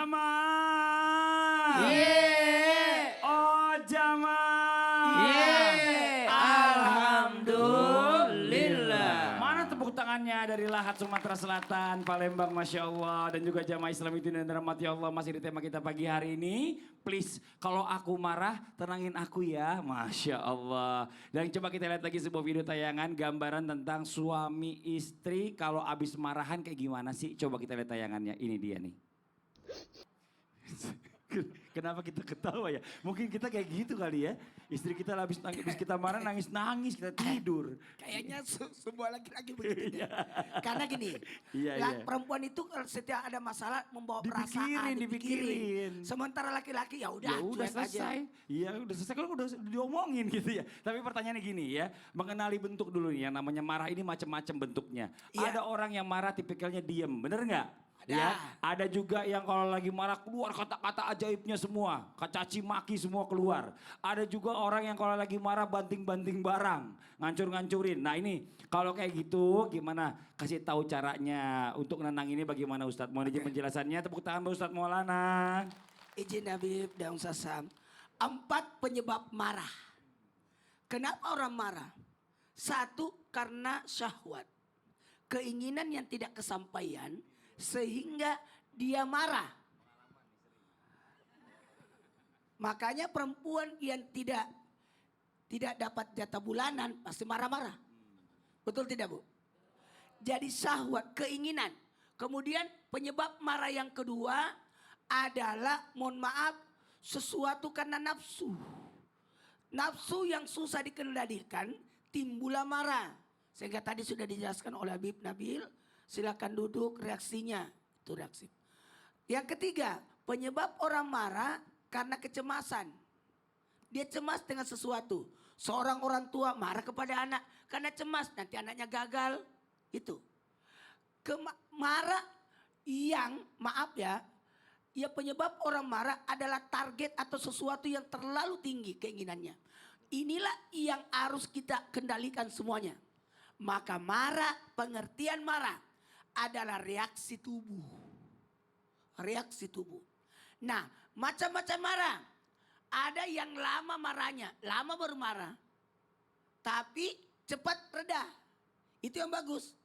Jamaah. Yeay. Oh jamaah. Yeay. Alhamdulillah. Mana tepuk tangannya dari Lahat Sumatera Selatan, Palembang, Masya Allah. Dan juga jamaah Islam itu dan rahmati Allah. Masih di tema kita pagi hari ini. Please, kalau aku marah, tenangin aku ya. Masya Allah. Dan coba kita lihat lagi sebuah video tayangan. Gambaran tentang suami istri kalau abis marahan kayak gimana sih. Coba kita lihat tayangannya. Ini dia nih. Kenapa kita ketawa ya? Mungkin kita kayak gitu kali ya. Istri kita habis nangis, habis kita marah nangis-nangis, kita tidur. Kayaknya semua laki-laki begitu. Iya. Karena gini, Iya, lah, iya. perempuan itu kalau setiap ada masalah membawa Dipikirin, perasaan, dipikirin. Sementara laki-laki ya udah, Ya udah cuek selesai. aja. Iya udah selesai kan udah diomongin gitu ya. Tapi pertanyaannya gini ya, mengenali bentuk dulu nih yang namanya marah ini macam-macam bentuknya. Iya. Ada orang yang marah tipikalnya diem, bener nggak? Ada. Ya, ada juga yang kalau lagi marah keluar kata-kata ajaibnya semua, caci maki semua keluar. Ada juga orang yang kalau lagi marah banting-banting barang, ngancur-ngancurin. Nah ini kalau kayak gitu gimana? Kasih tahu caranya untuk nenang ini bagaimana Ustadz? Mohon izin penjelasannya, tepuk tangan buat Ustadz Maulana. Izin Habib dan Ustaz Sam. 4 penyebab marah. Kenapa orang marah? 1, karena syahwat. Keinginan yang tidak kesampaian sehingga dia marah. Makanya perempuan yang tidak dapat jatah bulanan pasti marah-marah. Betul tidak Bu? Jadi syahwat, keinginan. Kemudian penyebab marah yang kedua adalah mohon maaf sesuatu karena nafsu. Nafsu yang susah dikendalikan timbullah marah. Sehingga tadi sudah dijelaskan oleh Habib Nabil. Silakan duduk reaksinya. Itu reaksi. Yang ketiga, penyebab orang marah karena kecemasan. Dia cemas dengan sesuatu. Seorang orang tua marah kepada anak karena cemas nanti anaknya gagal. Itu. Marah yang maaf ya penyebab orang marah adalah target atau sesuatu yang terlalu tinggi keinginannya. Inilah yang harus kita kendalikan semuanya. Maka marah, pengertian marah adalah reaksi tubuh. Reaksi tubuh. Nah, macam-macam marah. Ada yang lama marahnya, lama baru marah. Tapi cepat reda. Itu yang bagus.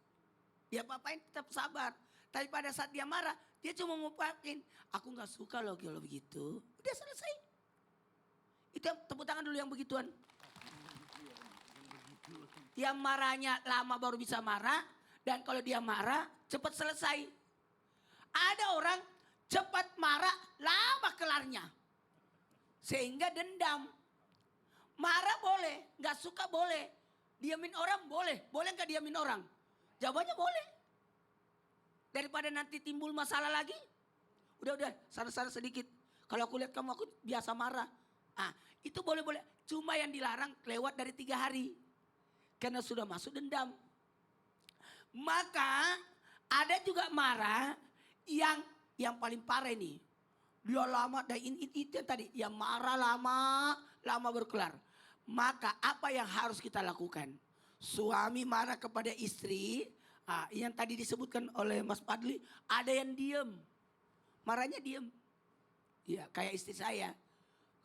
Dia apa-apain tetap sabar. Tapi pada saat dia marah, dia cuma ngupakin. Aku gak suka loh kalau begitu. Udah selesai. Itu yang tepuk tangan dulu yang begituan. Yang marahnya lama baru bisa marah. Dan kalau dia marah cepat selesai. Ada orang cepat marah lama kelarnya. Sehingga dendam. Marah boleh, gak suka boleh. Diamin orang boleh, boleh gak diamin orang? Jawabannya boleh. Daripada nanti timbul masalah lagi. Udah, sana-sana sedikit. Kalau aku lihat kamu aku biasa marah. Ah, itu boleh-boleh. Cuma yang dilarang lewat dari 3 hari. Karena sudah masuk dendam. Maka ada juga marah yang paling parah ini. Dia lama, dan itu yang tadi. Yang marah lama berkelar. Maka apa yang harus kita lakukan? Suami marah kepada istri. Yang tadi disebutkan oleh Mas Fadli. Ada yang diem. Marahnya diem. Ya kayak istri saya.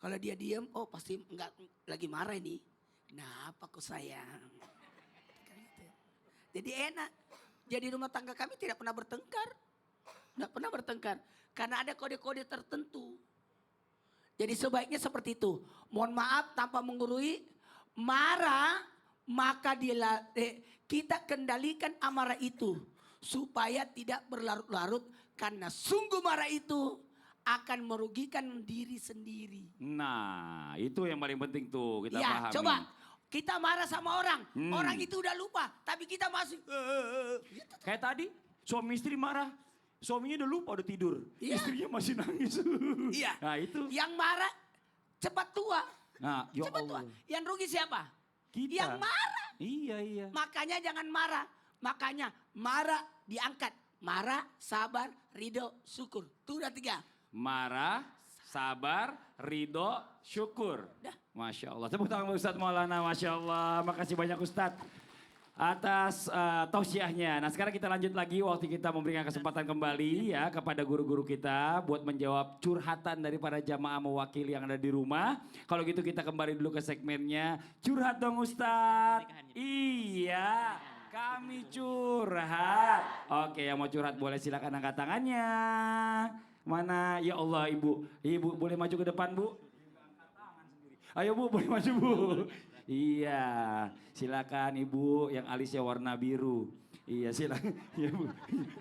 Kalau dia diem, oh pasti enggak lagi marah ini. Kenapa kok sayang? Jadi enak. Jadi rumah tangga kami tidak pernah bertengkar. Tidak pernah bertengkar. Karena ada kode-kode tertentu. Jadi sebaiknya seperti itu. Mohon maaf tanpa menggurui. Marah maka kita kendalikan amarah itu. Supaya tidak berlarut-larut. Karena sungguh marah itu akan merugikan diri sendiri. Nah itu yang paling penting tuh kita Ya pahami. coba. Kita marah sama orang. Orang itu udah lupa. Tapi kita masih. Kayak tadi suami istri marah. Suaminya udah lupa udah tidur. Iya. Istrinya masih nangis. Iya. Nah itu. Yang marah cepat tua. Nah ya Cepat tua. Allah. Yang rugi siapa? Kita. Yang marah. Iya. Makanya jangan marah. Makanya marah diangkat. Marah, sabar, ridho, syukur. Itu udah 3. Marah, sabar, ridho, syukur. Dah. Masya Allah. Tepuk tangan Ustadz Maulana. Masya Allah. Makasih banyak Ustadz. atas tausiahnya. Nah sekarang kita lanjut lagi waktu kita memberikan kesempatan kembali ya kepada guru-guru kita buat menjawab curhatan dari para jamaah mewakili yang ada di rumah. Kalau gitu kita kembali dulu ke segmennya curhat dong Ustadz. Iya, kami curhat. Oke, yang mau curhat boleh silakan angkat tangannya. Mana? Ya Allah ibu, ibu boleh maju ke depan bu? Ayo bu, boleh maju bu. Iya, silakan ibu yang alisnya warna biru. Iya silakan. Iya bu.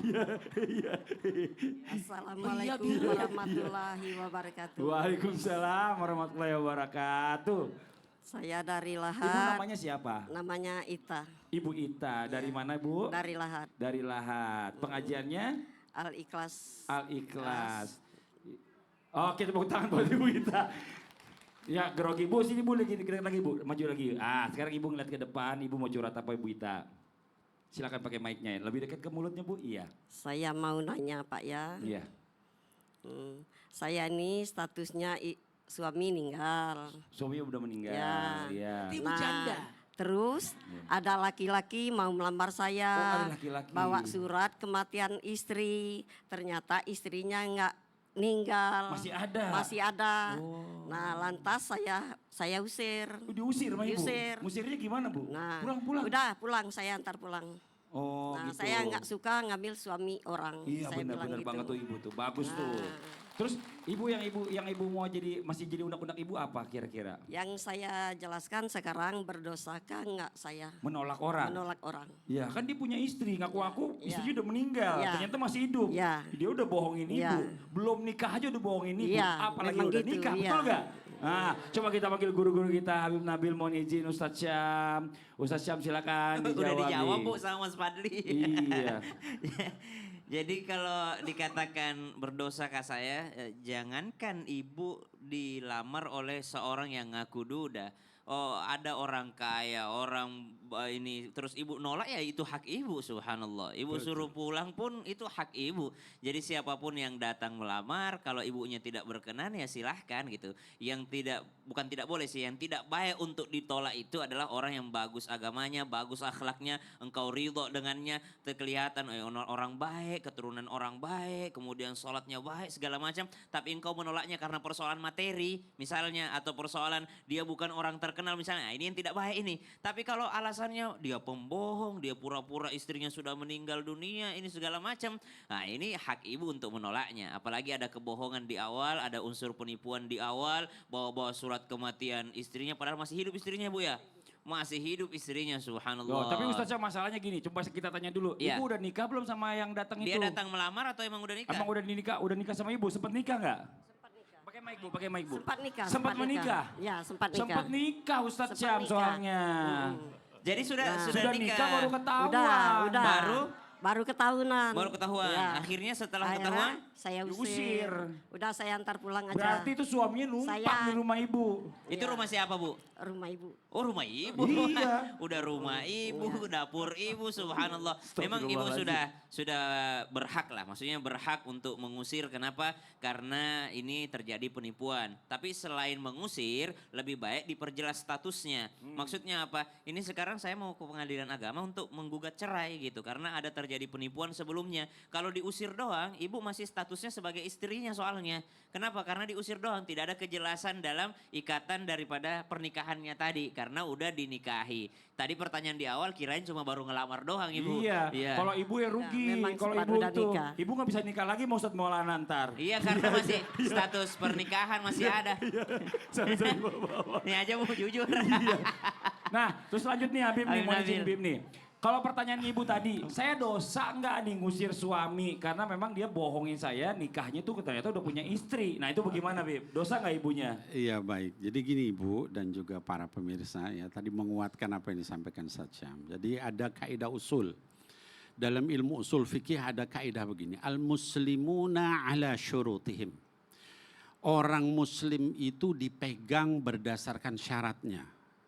Iya, iya. Assalamualaikum warahmatullahi wabarakatuh. Waalaikumsalam warahmatullahi wabarakatuh. Saya dari Ibu Lahat. namanya siapa? Namanya Ita. Ibu Ita. Dari mana bu? Dari Lahat. Dari Lahat. Pengajiannya? Al-Ikhlas. Al-Ikhlas. Oke, tepuk tangan buat Ibu Ita. Ya, grogi Bu, sini Bu lagi Bu, maju lagi. Sekarang Ibu ngeliat ke depan, Ibu mau curhat apa Ibu Ita? Silakan pakai mic-nya. Lebih dekat ke mulutnya Bu? Iya. Saya mau nanya Pak ya. Iya. Saya ini statusnya suami meninggal. Suaminya udah meninggal. Ya. Iya. Ibu janda. Terus ada laki-laki mau melamar saya. Oh, ada laki-laki. Bawa surat kematian istri. Ternyata istrinya enggak meninggal. Masih ada? Masih ada. Oh. Nah lantas saya usir. Diusir sama Ibu? Diusir. Musirnya gimana Bu? Nah, Pulang-pulang? udah pulang, saya antar pulang. Oh Nah, gitu. saya nggak suka ngambil suami orang. Iya Saya bilang benar-benar gitu. banget tuh Ibu tuh, bagus tuh. Nah. Terus yang ibu mau jadi masih jadi unek-unek Ibu apa kira-kira? Yang saya jelaskan sekarang berdosakah nggak saya Menolak orang? menolak orang? Ya kan dia punya istri, ngaku-ngaku Iya. istrinya udah meninggal, Iya. ternyata masih hidup. Iya. Dia udah bohongin Iya. ibu, belum nikah aja udah bohongin ibu, Iya, apalagi memang udah gitu, nikah, iya. betul gak? Nah, coba kita panggil guru-guru kita, Habib Nabil, mohon izin Ustadz Syam. Ustadz Syam silakan dijawab. Udah dijawab nih. Bu sama Mas Fadli. Iya. Jadi kalau dikatakan berdosakah saya, jangankan ibu dilamar oleh seorang yang ngaku duda. Oh ada orang kaya, orang ini terus ibu nolak ya itu hak ibu subhanallah. Ibu suruh pulang pun itu hak ibu. Jadi siapapun yang datang melamar kalau ibunya tidak berkenan ya silahkan gitu. Yang bukan tidak boleh sih, yang tidak baik untuk ditolak itu adalah orang yang bagus agamanya, bagus akhlaknya, engkau ridho dengannya, kelihatan orang baik, keturunan orang baik, kemudian sholatnya baik segala macam. Tapi engkau menolaknya karena persoalan materi misalnya atau persoalan dia bukan orang terkenal misalnya, nah, ini yang tidak baik ini. Tapi kalau alasannya dia pembohong, dia pura-pura istrinya sudah meninggal dunia, ini segala macam. Nah ini hak ibu untuk menolaknya. Apalagi ada kebohongan di awal, ada unsur penipuan di awal, bawa-bawa surat kematian istrinya padahal masih hidup istrinya Bu ya. Masih hidup istrinya subhanallah. Loh, tapi Ustadz Syam masalahnya gini, coba kita tanya dulu. Iya. Ibu udah nikah belum sama yang datang itu? Dia datang melamar atau emang udah nikah? Emang udah nikah sama ibu? Sempat nikah nggak? Pakai mic Bu, pakai mic Bu. Sempat nikah. Sempat menikah? Ya sempat nikah. Sempat nikah Ustadz Sempat Syam nikah. soalnya. Jadi sudah Nah. Sudah nikah baru ketahuan. Udah. Baru ketahunan. baru ketahuan. Ya. Akhirnya setelah Akhirnya ketahuan saya Diusir. usir. Udah saya antar pulang aja. Berarti itu suaminya numpang Saya- di rumah ibu. itu Iya. rumah siapa Bu? Rumah ibu. Oh rumah ibu. Iya. Udah rumah ibu, dapur ibu subhanallah. Memang ibu Astagfirullahaladzim. sudah berhak lah. Maksudnya berhak untuk mengusir. Kenapa? Karena ini terjadi penipuan. Tapi selain mengusir, lebih baik diperjelas statusnya. Maksudnya apa? Ini sekarang saya mau ke pengadilan agama untuk menggugat cerai gitu. Karena ada terjadi penipuan sebelumnya. Kalau diusir doang, ibu masih statusnya sebagai istrinya soalnya. Kenapa? Karena diusir doang. Tidak ada kejelasan dalam ikatan daripada pernikahannya tadi. Karena udah dinikahi. Tadi pertanyaan di awal kirain cuma baru ngelamar doang ibu. Iya. Kalau ibu ya rugi. Ya, memang Kalau sempat ibu udah tuh, nikah. ibu nggak bisa nikah lagi mau Ustadz Maulana ntar. Iya karena masih status pernikahan masih ada. Sama-sama bawa-bawa. Ini aja mau jujur. Nah, terus lanjut nih Habib nih, Habib mau izin Nabil. Habib nih. Kalau pertanyaan ibu tadi, saya dosa nggak nih ngusir suami karena memang dia bohongin saya nikahnya tuh ternyata udah punya istri. Nah itu bagaimana Habib? Dosa nggak ibunya? Iya baik, jadi gini Ibu dan juga para pemirsa ya tadi menguatkan apa yang disampaikan Ustadz Syam. Jadi ada kaidah usul. Dalam ilmu usul fikih ada kaidah begini. Al-muslimuna ala syurutihim. Orang muslim itu dipegang berdasarkan syaratnya.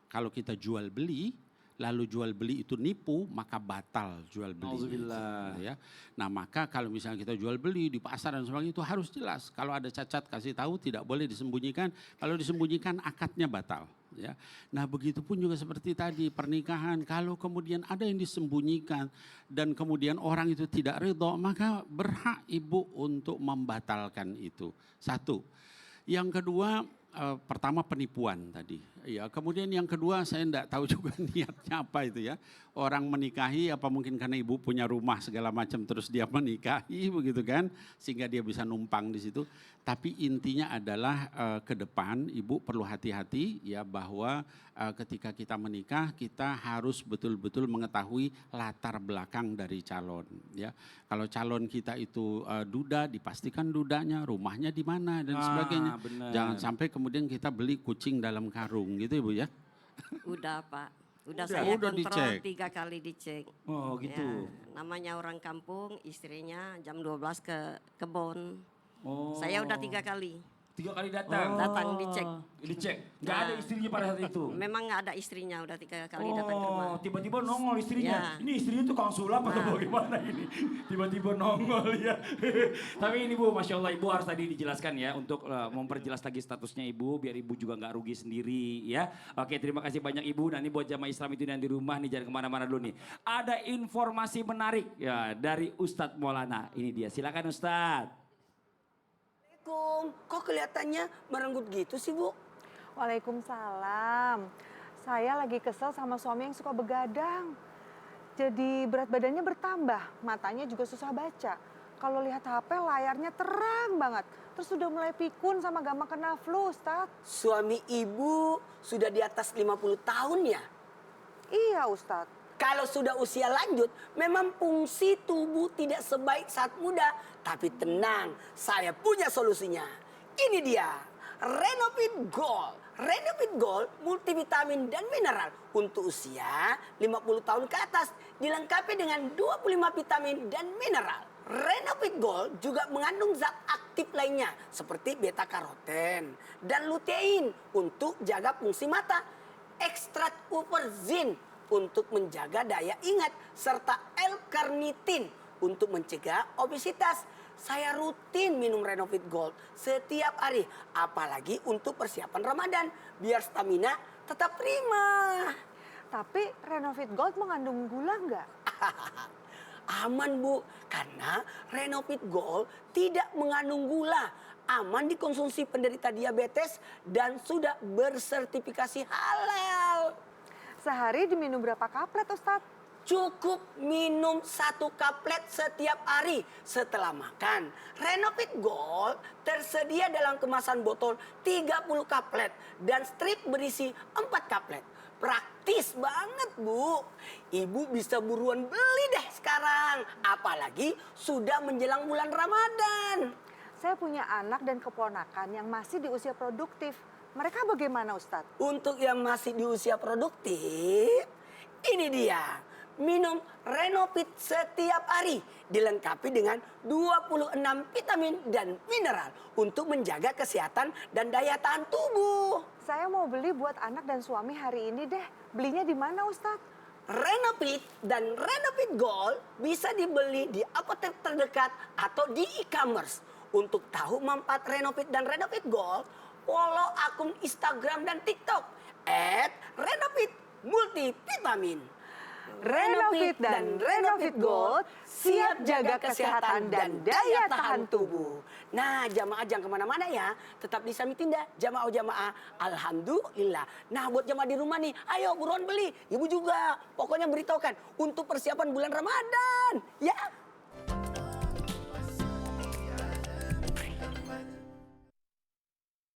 Kalau kita jual beli, lalu jual beli itu nipu, maka batal jual beli. Nauzubillah. Ya. Nah maka kalau misalnya kita jual beli di pasar dan sebagainya itu harus jelas. Kalau ada cacat kasih tahu, tidak boleh disembunyikan. Kalau disembunyikan akadnya batal. Ya. Nah begitu pun juga seperti tadi pernikahan, kalau kemudian ada yang disembunyikan dan kemudian orang itu tidak ridho, maka berhak ibu untuk membatalkan itu. Satu. Yang kedua, pertama penipuan tadi. Ya, kemudian yang kedua saya tidak tahu juga niatnya apa itu ya. Orang menikahi apa mungkin karena ibu punya rumah segala macam terus dia menikahi begitu kan. Sehingga dia bisa numpang di situ. Tapi intinya adalah ke depan ibu perlu hati-hati ya bahwa ketika kita menikah kita harus betul-betul mengetahui latar belakang dari calon. Ya, kalau calon kita itu duda dipastikan dudanya, rumahnya di mana dan sebagainya. Bener. Jangan sampai kemudian kita beli kucing dalam karung gitu Ibu ya. Udah Pak, Udah udah saya kontrol dicek. 3 kali dicek. Oh gitu. Ya, namanya orang kampung, istrinya jam 12 ke kebun. Oh. Saya udah 3 kali. 3 kali datang. Datang dicek. Dicek. Nggak Nah. ada istrinya pada saat itu. Memang nggak ada istrinya, udah 3 kali datang ke rumah. Oh, tiba-tiba nongol istrinya. Ya. Ini istrinya tuh Kang Sulap atau Nah. bagaimana ini? Tiba-tiba nongol ya. Tapi ini Bu, Masya Allah Ibu harus tadi dijelaskan ya untuk memperjelas lagi statusnya Ibu biar Ibu juga nggak rugi sendiri ya. Oke, terima kasih banyak Ibu. Nah ini buat jamaah Islam itu yang di rumah nih jangan kemana-mana dulu nih. Ada informasi menarik ya dari Ustadz Maulana. Ini dia, silakan Ustadz. Assalamualaikum. Kok kelihatannya merenggut gitu sih Bu? Waalaikumsalam. Saya lagi kesel sama suami yang suka begadang. Jadi berat badannya bertambah, matanya juga susah baca. Kalau lihat HP layarnya terang banget. Terus udah mulai pikun sama gampang kena flu, Ustadz. Suami ibu sudah di atas 50 tahun ya? Iya, Ustadz. Kalau sudah usia lanjut, memang fungsi tubuh tidak sebaik saat muda. Tapi tenang, saya punya solusinya. Ini dia, Renovit Gold. Renovit Gold multivitamin dan mineral untuk usia 50 tahun ke atas. Dilengkapi dengan 25 vitamin dan mineral. Renovit Gold juga mengandung zat aktif lainnya seperti beta karoten dan lutein untuk jaga fungsi mata. Ekstrak uverzin untuk menjaga daya ingat serta L-carnitin untuk mencegah obesitas. Saya rutin minum Renovit Gold setiap hari, apalagi untuk persiapan Ramadan biar stamina tetap prima. Tapi Renovit Gold mengandung gula nggak? Aman Bu, karena Renovit Gold tidak mengandung gula. Aman dikonsumsi penderita diabetes dan sudah bersertifikasi halal. Sehari diminum berapa kaplet, Ustadz? Cukup minum 1 kaplet setiap hari setelah makan. Renovit Gold tersedia dalam kemasan botol 30 kaplet dan strip berisi 4 kaplet. Praktis banget Bu. Ibu bisa buruan beli deh sekarang. Apalagi sudah menjelang bulan Ramadan. Saya punya anak dan keponakan yang masih di usia produktif. Mereka bagaimana, Ustadz? Untuk yang masih di usia produktif, ini dia. Minum Renovit setiap hari. Dilengkapi dengan 26 vitamin dan mineral untuk menjaga kesehatan dan daya tahan tubuh. Saya mau beli buat anak dan suami hari ini deh. Belinya di mana, Ustadz? Renovit dan Renovit Gold bisa dibeli di apotek terdekat atau di e-commerce. Untuk tahu manfaat Renovit dan Renovit Gold, follow akun Instagram dan TikTok @renovitmultivitamin. Renovit dan Renovit Gold siap jaga kesehatan dan daya tahan tubuh. Nah, jamaah jangan kemana-mana ya. Tetap di Samitinda, jamaah-jamaah. Alhamdulillah. Nah, buat jamaah di rumah nih, ayo buruan beli. Ibu juga. Pokoknya beritahukan untuk persiapan bulan Ramadan. Ya.